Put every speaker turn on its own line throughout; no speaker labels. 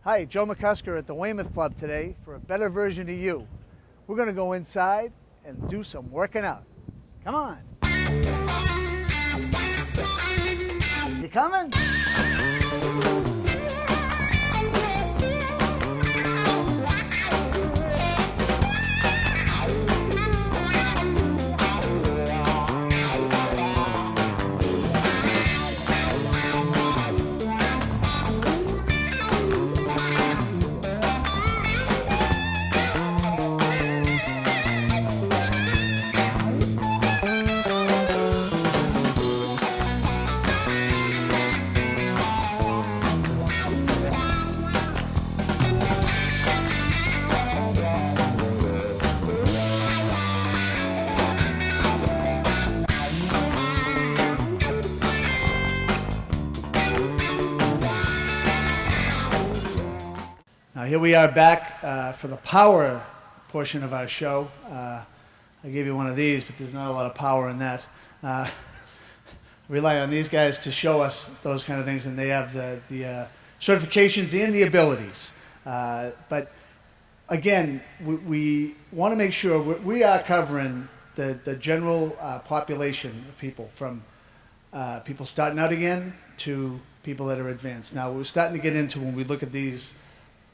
Hi, Joe McCusker at the Weymouth Club today for a better version of you. We're going to go inside and do some working out. Come on. You coming? Now here we are back for the power portion of our show. I gave you one of these, but there's not a lot of power in that. Rely on these guys to show us those kind of things, and they have the certifications and the abilities. But again, we want to make sure we are covering the general population of people, from people starting out again to people that are advanced. Now we're starting to get into, when we look at these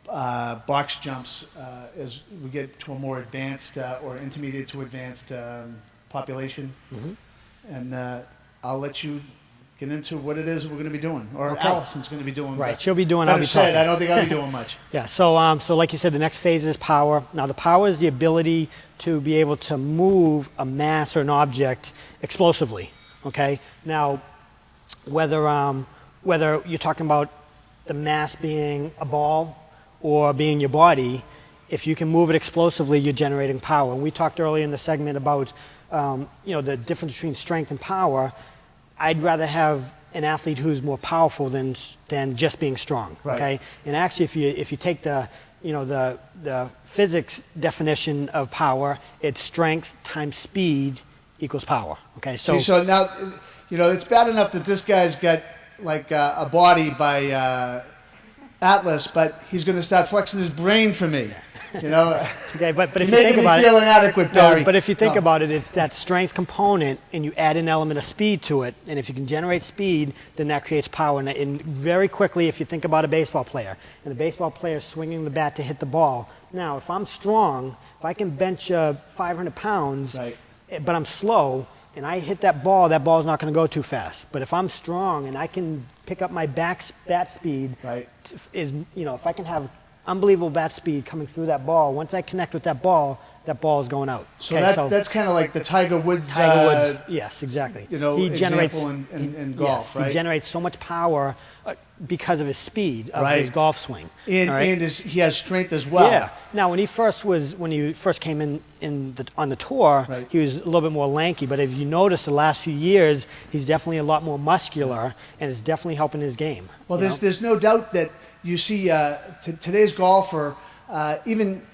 box jumps, as we get to a more advanced or intermediate to advanced population. Mm-hmm. And I'll let you get into what it is we're going to be doing, or okay. Allison's going to be doing.
Right, she'll be doing.
I'll be talking. I don't think I'll be doing much.
Yeah, so so like you said, the next phase is power. Now the power is the ability to be able to move a mass or an object explosively. Okay. Now, whether you're talking about the mass being a ball or being your body, if you can move it explosively, you're generating power. And we talked earlier in the segment about the difference between strength and power. I'd rather have an athlete who's more powerful than just being strong. Right. Okay. And actually, if you take the physics definition of power, it's strength times speed equals power. Okay.
So now, it's bad enough that this guy's got like a body by Atlas, but he's going to start flexing his brain for me.
Okay, but if you think about it,
feel inadequate, Barry.
No, but if you think about it, it's that strength component, and you add an element of speed to it. And if you can generate speed, then that creates power. And very quickly, if you think about a baseball player, and the baseball player is swinging the bat to hit the ball. Now, if I'm strong, if I can bench 500 pounds, right, but I'm slow, and I hit that ball's not going to go too fast. But if I'm strong and I can pick up my bat speed, right, if I can have unbelievable bat speed coming through that ball, once I connect with that ball is going out.
So that's kind of like the Tiger Woods.
Yes, exactly.
He generates in golf,
yes,
right?
He generates so much power because of his speed of
right,
his golf swing.
And he has strength as well.
Yeah. Now, when he first came on the tour, right, he was a little bit more lanky. But if you notice, the last few years, he's definitely a lot more muscular, and it's definitely helping his game.
Well, there's no doubt that you see today's golfer, even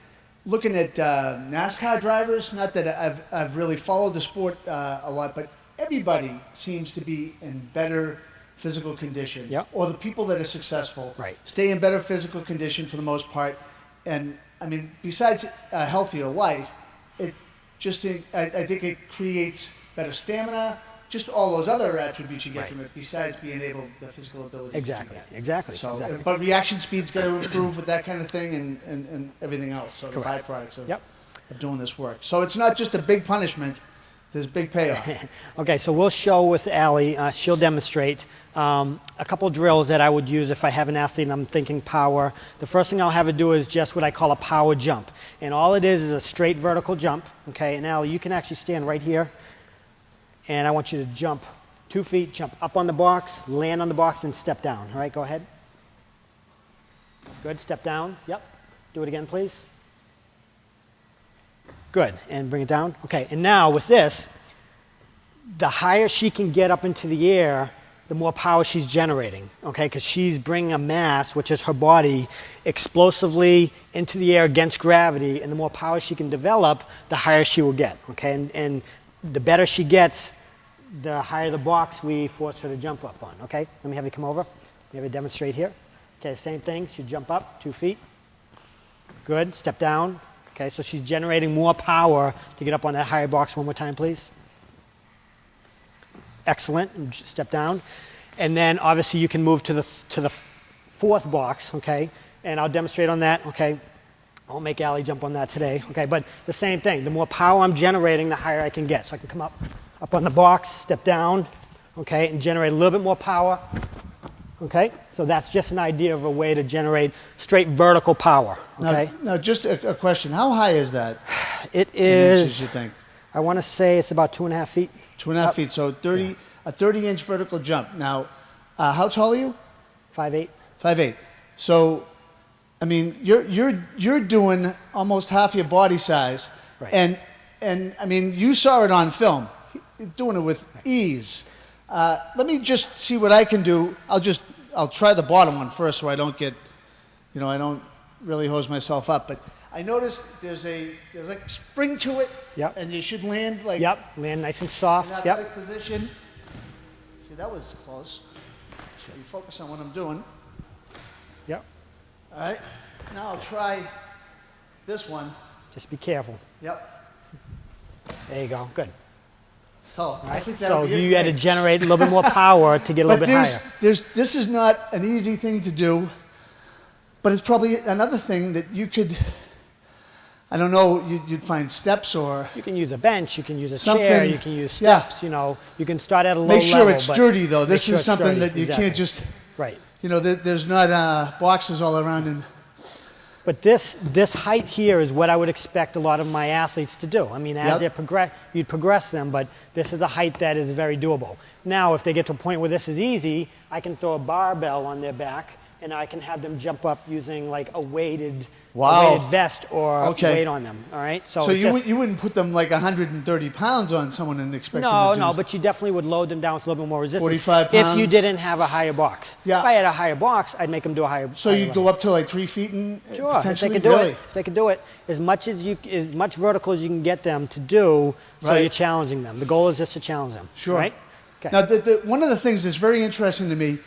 looking at NASCAR drivers. Not that I've really followed the sport a lot, but everybody seems to be in better physical condition.
Yep.
Or the people that are successful,
right,
stay in better physical condition for the most part. And I mean, besides a healthier life, I think it creates better stamina. Just all those other attributes you get, right, from it, besides being able, the physical ability.
Exactly.
So,
exactly.
But reaction speed's got to improve with that kind of thing, and everything else. So correct, the byproducts of doing this work. So it's not just a big punishment. There's big payoff.
Okay, so we'll show with Allie. She'll demonstrate a couple drills that I would use if I have an athlete and I'm thinking power. The first thing I'll have her do is just what I call a power jump. And all it is a straight vertical jump. Okay, and Allie, you can actually stand right here. And I want you to jump 2 feet, jump up on the box, land on the box, and step down. All right, go ahead. Good, step down. Yep. Do it again, please. Good, and bring it down. Okay, and now with this, the higher she can get up into the air, the more power she's generating, okay? Because she's bringing a mass, which is her body, explosively into the air against gravity, and the more power she can develop, the higher she will get, okay? And the better she gets, the higher the box we force her to jump up on, okay? Let me have you come over. Let me have you demonstrate here. Okay, same thing. She jump up 2 feet. Good. Step down. Okay, so she's generating more power to get up on that higher box. One more time, please. Excellent. And step down. And then obviously you can move to the fourth box, okay? And I'll demonstrate on that, okay? I won't make Allie jump on that today, okay? But the same thing. The more power I'm generating, the higher I can get. So I can come up on the box, step down, okay, and generate a little bit more power, okay? So that's just an idea of a way to generate straight vertical power, okay?
Now just a question. How high is that?
It
In inches,
is,
you think?
I want to say it's about 2.5 feet.
2.5 feet, so 30, a 30-inch vertical jump. Now, how tall are you?
5'8".
5'8". So, I mean, you're doing almost half your body size,
Right.
and I mean, you saw it on film. He's doing it with ease. Let me just see what I can do. I'll try the bottom one first, so I don't get, I don't really hose myself up. But I noticed there's like a spring to it.
Yep.
And you should land like.
Yep, land nice and
In
soft,
that
yep.
position. See, that was close. So you focus on what I'm doing.
Yep,
All right. Now I'll try this one.
just be careful.
Yep.
There you go, good.
So I think that
So
would be it
you
for
had to
me.
generate a little bit more power to get a little
But
bit higher.
this is not an easy thing to do, but it's probably another thing that you could, I don't know, you'd find steps or
You can use a bench, you can use a
Something-
chair, you can use
yeah.
steps, you can start at a low level.
make sure it's
but
sturdy though.
make
This
sure
is
it's
something
sturdy,
that you
exactly.
can't just,
Right.
there's not boxes all around and
But this height here is what I would expect a lot of my athletes to do. I mean, as
Yep.
you'd progress them, but this is a height that is very doable. Now, if they get to a point where this is easy, I can throw a barbell on their back, and I can have them jump up using like a weighted vest or weight on them. All right.
So you wouldn't put them like 130 pounds on someone and expect them to do
No, but you definitely would load them down with a little bit more resistance.
45
If you
pounds?
did have a higher box.
Yeah.
If I had a higher box, I'd make them do a higher.
So
higher
you'd
level.
go up to like 3 feet and
Sure, if they
potentially
can do
really?
it. If they can do it, as much vertical as you can get them to do, so
Right.
you're challenging them. The goal is just to challenge them.
Sure.
Right? Okay.
Now, one of the things that's very interesting to me,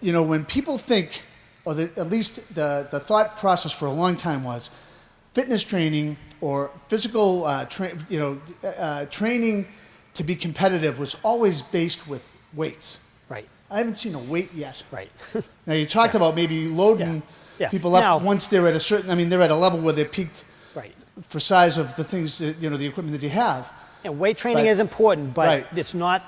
when people think, or at least the thought process for a long time was, fitness training or physical training to be competitive was always based with weights.
Right.
I haven't seen a weight yet.
Right.
Now you talked about maybe loading
Yeah.
people up
Now-
once they're at a certain. I mean, they're at a level where they're peaked
Right.
for size of the things that, the equipment that you have.
And weight training
But-
is important, but
Right.
it's not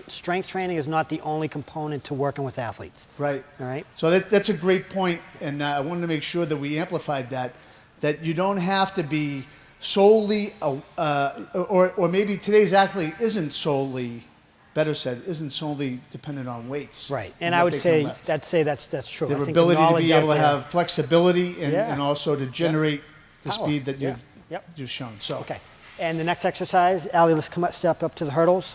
strength training is not the only component to working with athletes.
Right.
All right.
So that's a great point, and I wanted to make sure that we amplified that you don't have to be solely, or maybe today's athlete isn't solely, better said, isn't solely dependent on weights.
Right. And
what
I would
they can
say
lift.
that's true.
Their
I think
ability
the
to
knowledge
be able
out
to
there-
have flexibility and,
Yeah.
and also to generate the
Power.
speed that
Yeah. Yep.
you've shown. So
Okay. And the next exercise, Allie, let's step up to the hurdles.